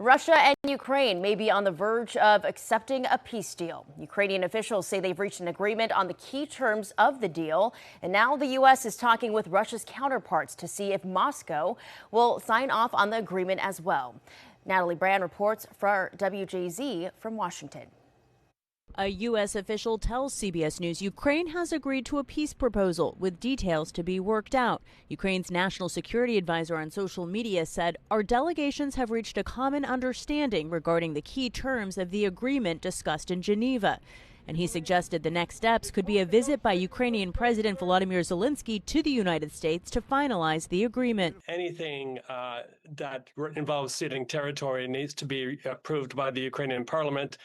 Russia and Ukraine may be on the verge of accepting a peace deal. Ukrainian officials say they've reached an agreement on the key terms of the deal. And now the U.S. is talking with Russia's counterparts to see if Moscow will sign off on the agreement as well. Natalie Brand reports for WJZ from Washington. A U.S. official tells CBS News Ukraine has agreed to a peace proposal with details to be worked out. Ukraine's national security advisor on social media said, "Our delegations have reached a common understanding regarding the key terms of the agreement discussed in Geneva." And he suggested the next steps could be a visit by Ukrainian President Volodymyr Zelensky to the United States to finalize the agreement. Anything that involves ceding territory needs to be approved by the Ukrainian parliament.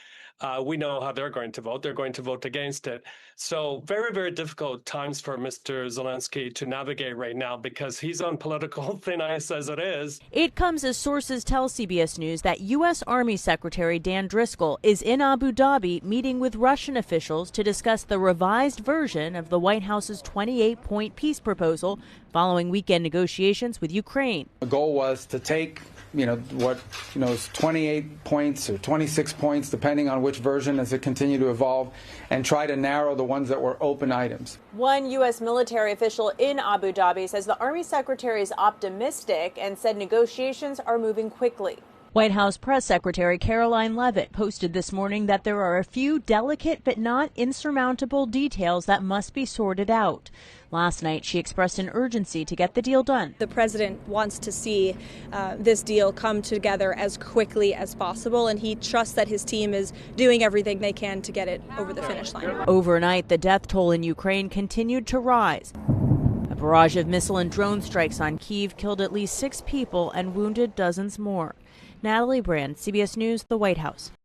We know how they're going to vote. They're going to vote against it. So very, very difficult times for Mr. Zelensky to navigate right now because he's on political thin ice as it is. It comes as sources tell CBS News that U.S. Army Secretary Dan Driscoll is in Abu Dhabi meeting with Russian officials to discuss the revised version of the White House's 28-point peace proposal following weekend negotiations with Ukraine. The goal was to take is 28 points or 26 points, depending on which version as it continued to evolve, and try to narrow the ones that were open items. One U.S. military official in Abu Dhabi says the Army Secretary is optimistic and said negotiations are moving quickly. White House Press Secretary Caroline Leavitt posted this morning that there are a few delicate but not insurmountable details that must be sorted out. Last night, she expressed an urgency to get the deal done. The president wants to see this deal come together as quickly as possible, and he trusts that his team is doing everything they can to get it over the finish line. Overnight, the death toll in Ukraine continued to rise. A barrage of missile and drone strikes on Kyiv killed at least 6 people and wounded dozens more. Natalie Brand, CBS News, the White House.